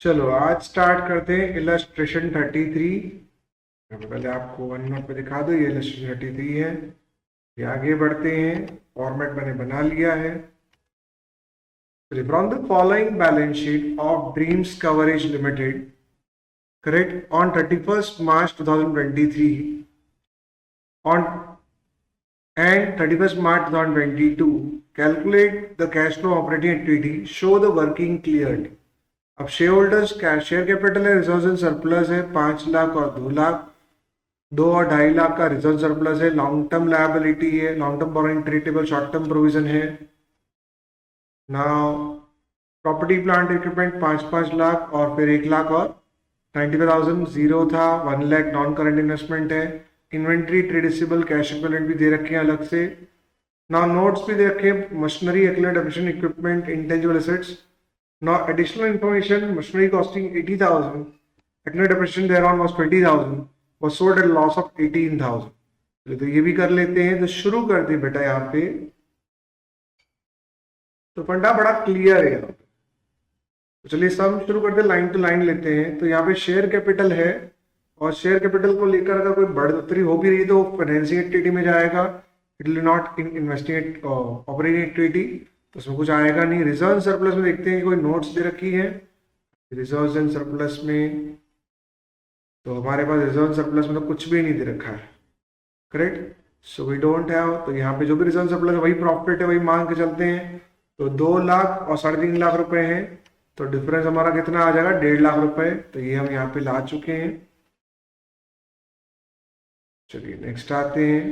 चलो आज स्टार्ट करते हैं इलस्ट्रेशन 33। मैं पहले आपको वन नोट पे दिखा दो, ये इलस्ट्रेशन 33 है। ये आगे बढ़ते हैं, फॉर्मेट मैंने बना लिया है। From the following balance sheet of dreams coverage limited correct on 31st March 2023 on and 31st March 2022 calculate the cash flow operating activity, show the working clearly। अब शेयर होल्डर्स शेयर कैपिटल है, reserve and surplus है 5 लाख और 2 लाख, 2 और 2.5 लाख का reserve surplus है। Long term liability है, long term borrowing treatable, short term provision है। Now property plant equipment 5-5 lakh और फिर 1 लाख और 95,000 जीरो था। 1 लाख नॉन करंट इन्वेस्टमेंट है। Inventory, trade receivable, cash equivalent भी दे रखे हैं अलग से। नाउ नोट्स भी दे रखे हैं, machinery, accumulated depreciation, equipment, intangible assets. Now additional information, machinery costing 80,000, accumulated depreciation thereon was 20,000, was sold at a loss of 18,000। तो ये भी कर लेते हैं। तो शुरू करते हैं बेटा यहाँ पे। तो फंडा बड़ा क्लियर है यहाँ पे। तो चलिए सम शुरू करते हैं, लाइन टू लाइन लेते हैं। तो यहाँ पे शेयर कैपिटल है और शेयर कैपिटल को लेकर अगर कोई बढ़ोतरी हो भी रही है तो फाइनेंसिंग एक्टिविटी में जाएगा, it will not in investing operating activity, तो उसमें कुछ आएगा नहीं। रिजर्व सरप्लस में देखते हैं कोई नोट्स दे रखी है। रिजर्व एंड सरप्लस में तो हमारे पास रिजर्व सरप्लस में तो कुछ भी नहीं दे रखा है, correct. So we don't have. तो यहाँ पे जो भी रिजर्व सरप्लस है वही प्रॉफिट है, वही मान के चलते हैं। तो 2 लाख और 3.5 लाख रुपए हैं, तो डिफरेंस हमारा कितना आ जाएगा, 1.5 लाख रुपए। तो ये हम यहाँ पे ला चुके हैं। चलिए नेक्स्ट आते हैं,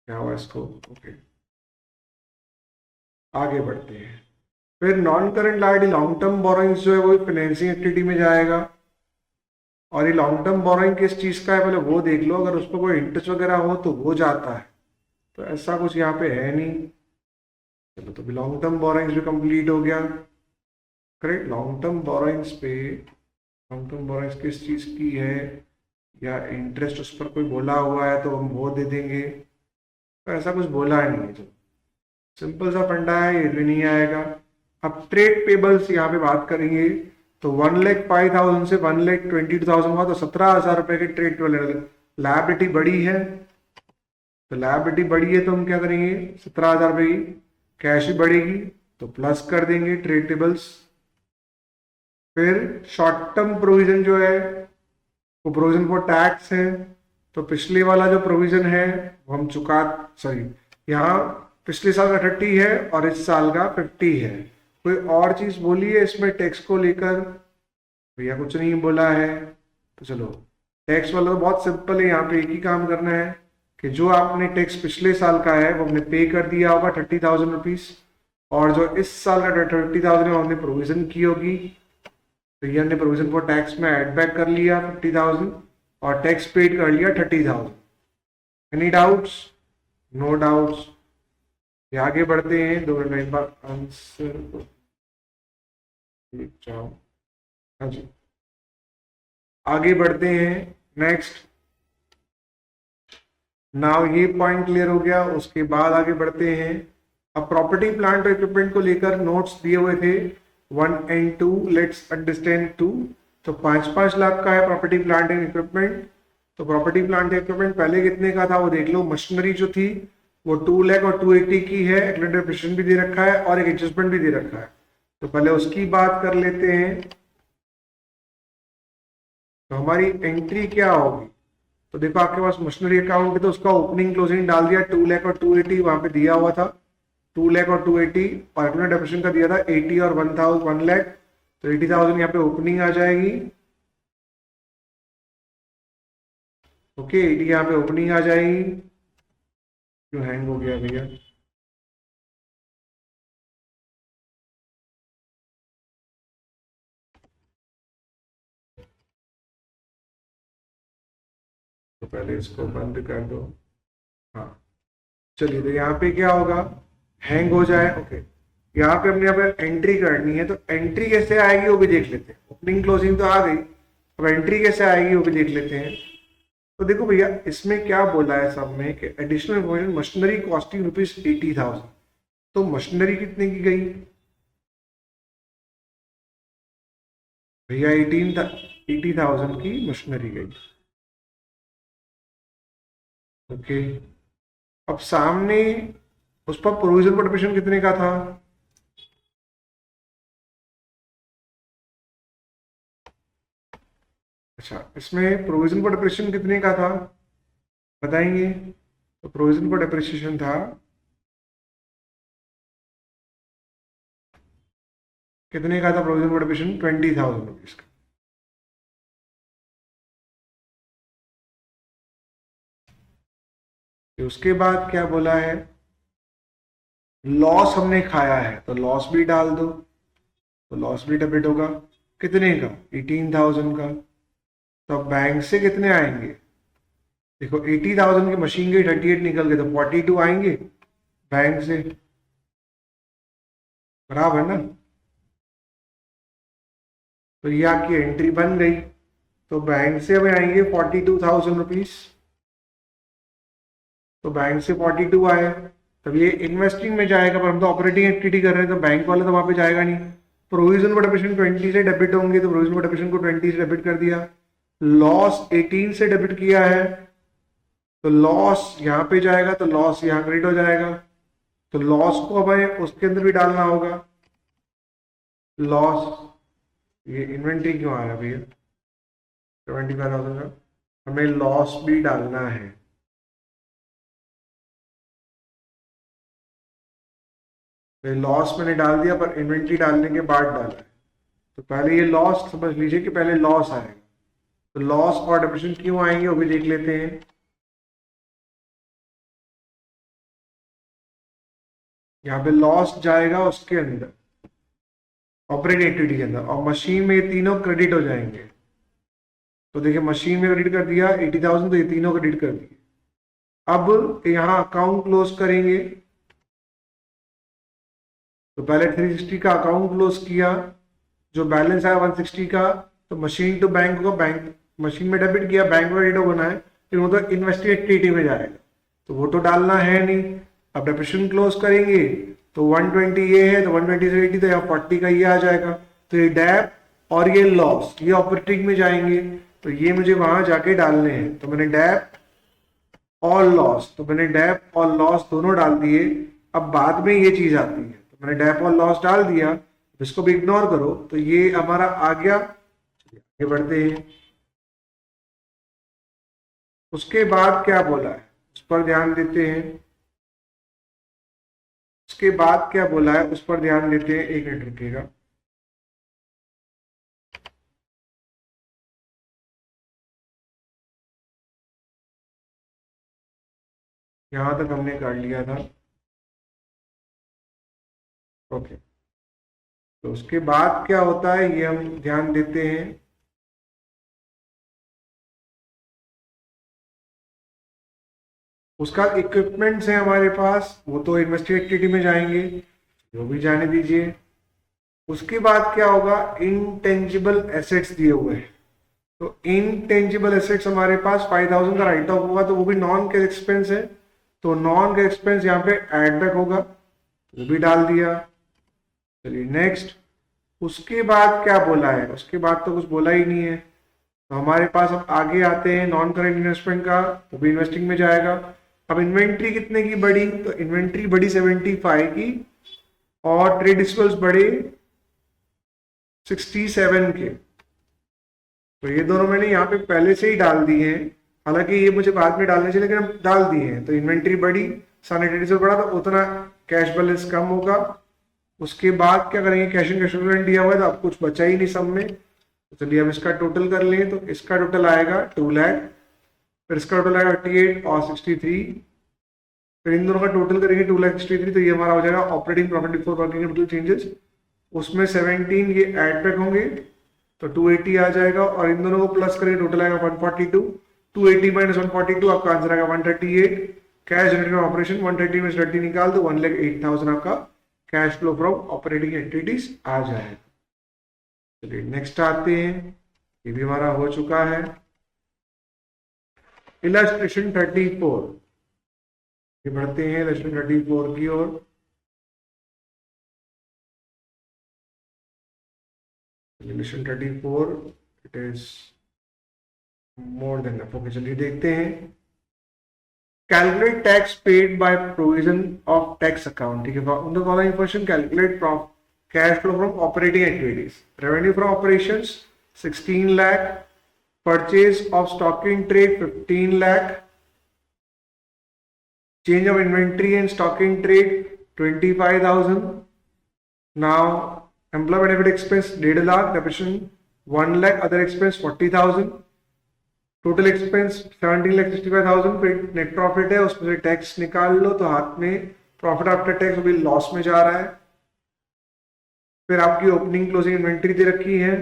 क्या हुआ इसको, ओके आगे बढ़ते हैं। फिर non current liability, long term borrowings जो है वो फाइनेंसिंग एक्टिविटी में जाएगा। और ये लॉन्ग टर्म बोरोइंग किस चीज का है पहले वो देख लो, अगर उस पर कोई इंटरेस्ट वगैरह हो तो वो जाता है, तो ऐसा कुछ यहाँ पे है नहीं। चलो तो लॉन्ग टर्म बोरोइंग्स भी कंप्लीट हो गया, करेक्ट। लॉन्ग टर्म बोरोइंग्स पे, लॉन्ग टर्म बोरोइंग्स किस चीज की है या इंटरेस्ट उस पर कोई बोला हुआ है तो हम वो दे देंगे, तो ऐसा कुछ बोला नहीं है। चलो सिंपल सा फंडा है, ये भी नहीं आएगा। अब ट्रेड पेबल्स यहाँ पे बात करेंगे तो 1,05,000 से 1,22,000 हुआ, तो 17,000 रुपए के ट्रेड पेबल। लायबिलिटी बड़ी है, तो लायबिलिटी बड़ी है तो हम क्या करेंगे, 17,000 रुपए की। कैश भी बढ़ेगी तो प्लस कर देंगे ट्रेड पेबल्स। फिर शॉर्ट टर्म प्रोविजन जो है वो प्रोविजन फॉर टैक्स है, तो पिछले वाला जो प्रोविजन है वो हम चुका, सॉरी यहाँ पिछले साल का 30 है और इस साल का 50 है। कोई और चीज बोली है इसमें टैक्स को लेकर, भैया कुछ नहीं बोला है। तो चलो टैक्स वाला तो बहुत सिंपल है, यहाँ पे एक ही काम करना है कि जो आपने टैक्स पिछले साल का है वो हमने पे कर दिया होगा 30,000 रुपीज, और जो इस साल का 30,000 है हमने प्रोविजन की होगी, तो ये हमने प्रोविजन फॉर टैक्स में एड बैक कर लिया 50,000 और टैक्स पेड कर लिया 30,000। Any doubts? No doubts. आगे बढ़ते हैं, 2 लाइन बाद आंसर जाओ। हाँ जी आगे बढ़ते हैं। नेक्स्ट, नाउ ये पॉइंट क्लियर हो गया, उसके बाद आगे बढ़ते हैं। अब प्रॉपर्टी प्लांट और इक्विपमेंट को लेकर नोट्स दिए हुए थे 1 and 2, लेट्स अंडरस्टैंड 2। तो 5-5 लाख का है प्रॉपर्टी प्लांट एंड इक्विपमेंट। तो प्रॉपर्टी प्लांट एंड इक्विपमेंट पहले कितने का था वो देख लो। मशीनरी जो थी वो 2 लाख और 280 की है, एक्यूमुलेटेड डेप्रिसिएशन भी दे रखा है और एक एडजस्टमेंट भी दे रखा है, तो पहले उसकी बात कर लेते हैं। तो हमारी एंट्री क्या होगी, तो देखो आपके पास मशीनरी अकाउंट है तो उसका ओपनिंग क्लोजिंग डाल दिया, 2 लाख और 280 वहां पे दिया हुआ था, 2 लाख और 280, और एक्यूमुलेटेड डेप्रिसिएशन का दिया था 80 और 1 लाख, तो 80,000 यहाँ पे ओपनिंग आ जाएगी। ओके 80 यहाँ पे ओपनिंग आ जाएगी। क्यों हैंग हो गया भैया? तो पहले इसको बंद कर दो। हाँ चलिए, तो यहाँ पे क्या होगा, हैंग हो जाए। ओके यहाँ पे हमने यहाँ पे एंट्री करनी है, तो एंट्री कैसे आएगी वो भी देख लेते हैं। ओपनिंग क्लोजिंग तो आ गई, अब एंट्री कैसे आएगी वो भी देख लेते हैं। तो देखो भैया इसमें क्या बोला है सब में कि एडिशनल इन्फॉर्मेशन, मशीनरी कॉस्टिंग ₹80,000। तो मशीनरी कितने की गई, भैया 80,000 की मशीनरी गई। ओके, अब सामने उस पर प्रोविजन पार्टिसिपेशन कितने का था? अच्छा, इसमें प्रोविजन फॉर डेप्रिसिएशन कितने का था बताएंगे? तो प्रोविजन फॉर डेप्रिसिएशन था कितने का था? प्रोविजन फॉर डेप्रिसिएशन 20,000 रुपीज का। फिर उसके बाद क्या बोला है? लॉस हमने खाया है तो लॉस भी डाल दो, तो लॉस भी डेबिट होगा। कितने का? 18,000 का। तो अब बैंक से कितने आएंगे? देखो 80,000 की मशीन गई, 38 निकल गए, तो 42 आएंगे बैंक से, बराबर ना? तो ये आपकी एंट्री बन गई। तो बैंक से हमें आएंगे 42,000 रुपीज। तो बैंक से 42 आए, तब ये इन्वेस्टिंग में जाएगा, पर हम तो ऑपरेटिंग एक्टिविटी कर रहे हैं तो बैंक वाला तो वहां पे जाएगा नहीं। प्रोविजन फॉर डेबिशन 20 से डेबिट होंगे, तो प्रोविजन फॉर डेबिशन को 20 से डेबिट कर दिया। लॉस 18 से डेबिट किया है, तो लॉस यहाँ पे जाएगा, तो लॉस यहाँ क्रेडिट हो जाएगा। तो लॉस को हमें उसके अंदर भी डालना होगा। लॉस, ये इन्वेंट्री क्यों आ रहा है भैया 75,000 का? हमें लॉस भी डालना है। तो लॉस मैंने डाल दिया, पर इन्वेंट्री डालने के बाद डाला है। तो पहले ये लॉस समझ लीजिए कि पहले लॉस आएगा। तो लॉस और डेप्रिसिएशन क्यों आएंगे वो भी देख लेते हैं। यहाँ पे लॉस जाएगा उसके अंदर, ऑपरेटिंग एक्टिविटी के अंदर, और मशीन में ये तीनों क्रेडिट हो जाएंगे। तो देखिए मशीन में क्रेडिट कर दिया 80,000, तो ये तीनों क्रेडिट कर दिए। अब यहाँ अकाउंट क्लोज करेंगे, तो पहले 360 का अकाउंट क्लोज किया, जो बैलेंस आया 160 का, तो मशीन टू बैंक को बैंक मशीन में डेबिट किया, बैंक में क्रेडिट होना है, फिर वो तो इन्वेस्टिंग एक्टिविटी में जाएगा, तो वो तो डालना है नहीं। अब डेप्रिसिएशन क्लोज करेंगे, तो 120 ये है, तो 120 से 80, तो यहाँ 40 का ये आ जाएगा। तो ये डैप और ये लॉस ये ऑपरेटिंग में जाएंगे, तो ये मुझे वहां जाके डालने हैं। तो मैंने डैप और लॉस, तो मैंने डैप और लॉस दोनों डाल दिए। अब बाद में ये चीज आती है, तो मैंने डैप और लॉस डाल दिया, इसको भी इग्नोर करो, तो ये हमारा आ गया। आगे बढ़ते हैं। उसके बाद क्या बोला है उस पर ध्यान देते हैं। उसके बाद क्या बोला है उस पर ध्यान देते हैं, एक मिनट रुकिएगा। यहां तक हमने कर लिया था। ओके, तो उसके बाद क्या होता है ये हम ध्यान देते हैं। उसका इक्विपमेंट्स है हमारे पास, वो तो इन्वेस्टिंग एक्टिविटी में जाएंगे, वो भी जाने दीजिए। उसके बाद क्या होगा, इनटेंजिबल एसेट्स दिए हुए हैं। तो इनटेंजिबल एसेट्स हमारे पास 5,000 का राइट ऑफ होगा, तो वो भी नॉन कैश एक्सपेंस है, तो नॉन कैश एक्सपेंस यहाँ पे एड बैक होगा, वो भी डाल दिया। चलिए नेक्स्ट। उसके बाद क्या बोला है? उसके बाद तो कुछ बोला ही नहीं है। तो हमारे पास अब आगे आते हैं नॉन करेंट इन्वेस्टमेंट का, वो भी इन्वेस्टिंग में जाएगा। अब इन्वेंट्री कितने की बढ़ी? तो इन्वेंट्री बढ़ी 75 की, और ट्रेड रिसीवेबल्स बढ़े 67 के। तो ये दोनों मैंने यहाँ पे पहले से ही डाल दिए हैं, हालांकि ये मुझे बाद में डालने चाहिए, लेकिन हम डाल दिए हैं। तो इन्वेंट्री बढ़ी, सैनिटरी से बढ़ा, तो उतना कैश बैलेंस कम होगा। उसके बाद क्या करेंगे, कैश एंड कैश इक्विवेलेंट दिया हुआ है, तो अब कुछ बचा ही नहीं सब में। तो चलिए हम इसका टोटल कर लें, तो इसका टोटल आएगा 2 लाख, फिर इसका टोटल आएगा 58 और 63, फिर इन दोनों का टोटल करेंगे 2,63,000, तो ये हमारा हो जाएगा operating profit before working capital changes. उसमें 17 ये एड बैक होंगे, तो 280 आ जाएगा, और इन दोनों को प्लस करेंगे, टोटल आएगा 142। 280 माइनस 142 आपका आंसर आएगा 138। कैश जनरेटेड ऑपरेशन 130 में 30 निकाल दो, 1,08,000 आपका cash flow from operating activities आ जाएगा। चलिए नेक्स्ट आते हैं, ये भी हमारा हो चुका है। इलस्ट्रेशन 34, ये बढ़ते हैं इलस्ट्रेशन 34 की ओर। लेशन 34 it is more than F. Okay चलिए देखते हैं। Calculate tax paid by provision of tax account. ठीक है, in the following question calculate cash flow from operating activities. Revenue from operations 16 lakh, purchase of stock in trade 15 lakh, change of inventory and stock in trade 25,000. Now employee benefit expense 1.5 lakh, depreciation 1 lakh, other expense 40,000, total expense 17,65,000। फिर net profit है, उसमें से tax निकाल लो तो हाथ में profit after tax अभी loss में जा रहा है। फिर आपकी ओपनिंग क्लोजिंग इन्वेंट्री दे रखी है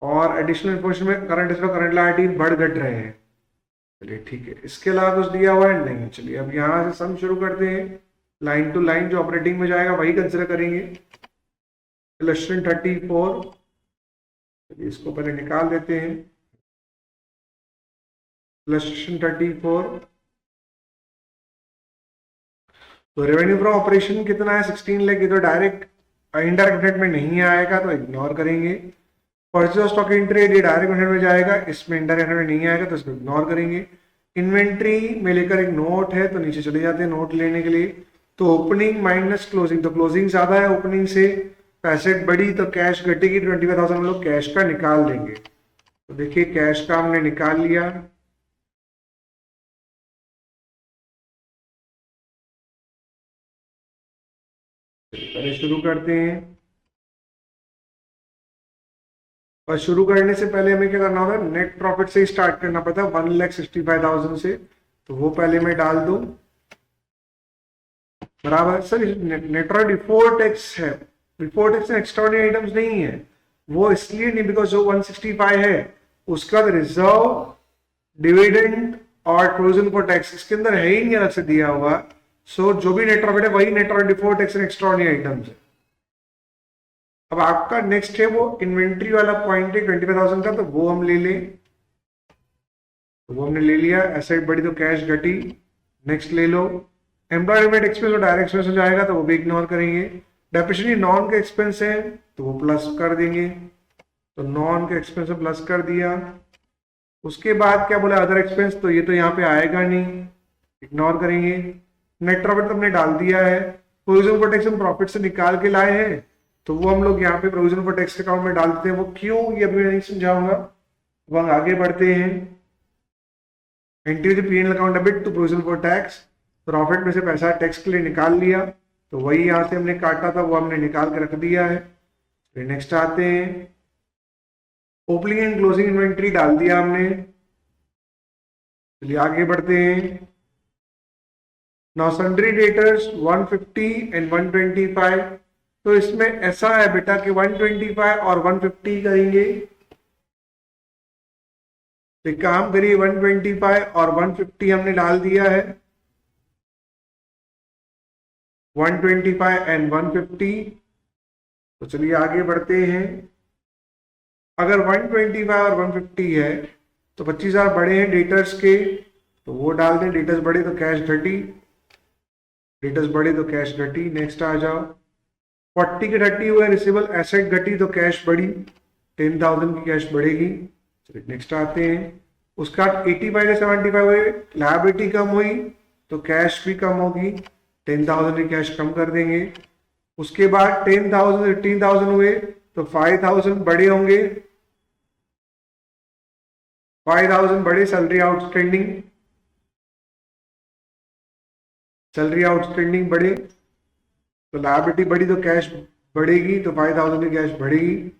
और एडिशनल इन्फॉर्मेशन में करंट लायबिलिटी बढ़ घट रहे हैं। चलिए ठीक है, इसके अलावा कुछ दिया हुआ है नहीं। चलिए अब यहां से सम शुरू करते हैं। लाइन टू लाइन जो ऑपरेटिंग में जाएगा वही कंसिडर करेंगे। इलस्ट्रेशन 34, चलिए इसको पहले निकाल देते हैं। इलस्ट्रेशन 34, तो रेवेन्यू फ्रॉम ऑपरेशन कितना है 16 लाख। ये तो डायरेक्ट इनडायरेक्ट बेनिफिट में नहीं आएगा तो इग्नोर करेंगे। Purchase of stock in trade ये डायरेक्ट बेनिफिट में जाएगा, इसमें इनडायरेक्ट बेनिफिट में नहीं आएगा तो इसको इग्नोर करेंगे। इन्वेंट्री में लेकर एक नोट है तो नीचे चले जाते हैं नोट लेने के लिए। तो ओपनिंग माइनस क्लोजिंग, तो क्लोजिंग ज्यादा है ओपनिंग से, पैसेट बढ़ी तो कैश घटेगी। 25,000 हम लोग कैश का निकाल लेंगे। तो देखिए कैश का हमने निकाल लिया। पहले शुरू करते हैं, और शुरू करने से पहले हमें क्या करना होगा, नेट प्रॉफिट से ही स्टार्ट करना पड़ता है 1,65,000 से। तो वो पहले मैं डाल दूं बराबर। Sir net profit before tax है, बिफोर टैक्स एक्स्ट्राऑर्डिनरी आइटम्स नहीं है। वो इसलिए नहीं बिकॉज जो 165 है उसका रिजर्व, डिविडेंड और प्रोविजन फॉर टैक्स इसके अंदर है ही नहीं अलग से दिया हुआ। सो जो भी नेट प्रॉफिट है वही net profit before tax and extraordinary items है। अब आपका नेक्स्ट है वो इन्वेंट्री वाला पॉइंट है 25,000 का, तो वो हम ले लें। तो वो हमने ले लिया। एसेट बढ़ी तो कैश घटी, नेक्स्ट ले लो। एम्प्लॉयमेंट एक्सपेंस और डायरेक्ट एक्सपेंस हो जाएगा तो वो भी इग्नोर करेंगे। डेप्रिसिएशन नॉन के एक्सपेंस है तो वो प्लस कर देंगे, तो नॉन के एक्सपेंस में प्लस कर दिया। उसके बाद क्या बोला अदर एक्सपेंस, तो ये तो यहाँ पे आएगा नहीं, इग्नोर करेंगे। नेट प्रॉफिट तो हमने डाल दिया है। प्रोविजन फॉर टैक्स हम प्रॉफिट से निकाल के लाए हैं तो वो हम लोग यहाँ पे प्रोविजन फॉर टैक्स अकाउंट में डाल देते हैं। वो क्यों ये अभी मैं नहीं समझाऊंगा, वह आगे बढ़ते हैं। Entry P and L account debit to provision for tax, profit में से पैसा टैक्स के लिए निकाल लिया तो वही यहाँ से हमने काटा था वो हमने निकाल के रख दिया है। फिर नेक्स्ट आते हैं, ओपनिंग एंड क्लोजिंग इन्वेंट्री डाल दिया हमने। चलिए आगे बढ़ते हैं। नाउ सन्ड्री डेटर्स 150 एंड 125, तो इसमें ऐसा है बेटा कि 125 और 150 करेंगे। तो काम करिए 125 और 150 हमने डाल दिया है। 125 एंड 150, तो चलिए आगे बढ़ते हैं। अगर 125 और 150 है तो 25,000 बड़े हैं डेटर्स के तो वो डाल दें। डेटर्स बढ़े तो कैश घटी, डेटर्स बढ़े तो कैश घटी। नेक्स्ट आ जाओ। 40 के 30 हुए रिसीवेबल, एसेट घटी तो कैश बढ़ी, 10,000 की कैश बढ़ेगी। चलिए नेक्स्ट आते हैं। उसका 85 से 75 हुए, लायबिलिटी कम हुई तो कैश भी कम होगी, 10,000 की कैश कम कर देंगे। उसके बाद 10,000 से 15,000 हुए तो 5,000 बड़े होंगे, 5,000 बड़े। सैलरी आउटस्टैंडिंग, सैलरी आउटस्टैंडिंग बढ़े तो लायबिलिटी बढ़ी तो कैश बढ़ेगी, तो 5,000 की कैश बढ़ेगी।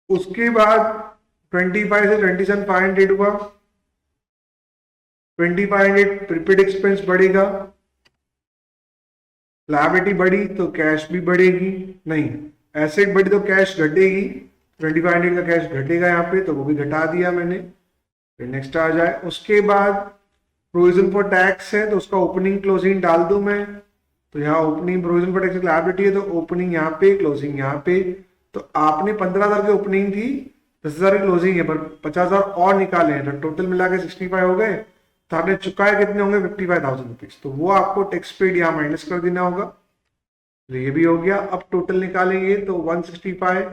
उसके बाद 25 से 27,500 हुआ, 2500 प्रीपेड एक्सपेंस बढ़ेगा, लायबिलिटी बढ़ी तो कैश भी बढ़ेगी, नहीं एसेट बढ़ी तो कैश घटेगी, 2500 का कैश घटेगा यहाँ पे तो वो भी घटा दिया मैंने। फिर नेक्स्ट आ जाए। उसके बाद प्रोविजन फॉर टैक्स है तो उसका ओपनिंग क्लोजिंग डाल दूं मैं। तो यहाँ opening provision for tax liability है तो ओपनिंग यहाँ पे, क्लोजिंग यहाँ पे। तो आपने 15,000 की ओपनिंग थी, 10,000 की क्लोजिंग है, पर 50,000 और निकाले हैं तो टोटल मिला के 65 हो गए। तो आपने चुकाए कितने होंगे 55,000 रुपीज, तो वो आपको टैक्स पेड यहाँ माइनस कर देना होगा। तो ये भी हो गया। अब टोटल निकालेंगे तो 165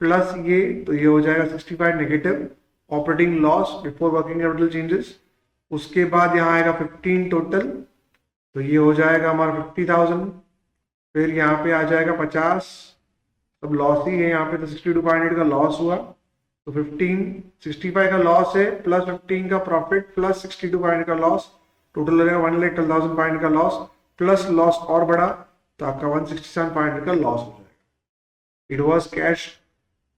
प्लस ये, तो ये हो जाएगा 65 negative operating loss before working capital changes. उसके बाद यहाँ आएगा 15 टोटल, तो ये हो जाएगा हमारा 50,000। फिर यहाँ पे आ जाएगा 50, सब लॉस ही है यहाँ पे, तो 62.8 का लॉस हुआ। तो 65 का लॉस है प्लस 15 का प्रॉफिट प्लस 62.8 का लॉस, टोटल हो जाएगा 1,12,000 का लॉस, प्लस लॉस और बढ़ा तो आपका 167 का लॉस हो जाएगा। It was cash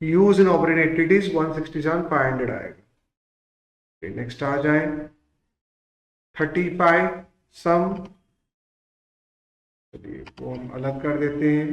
use in operating activities 167 आएगा। नेक्स्ट आ जाए 35 सम, चलिए वो हम अलग कर देते हैं।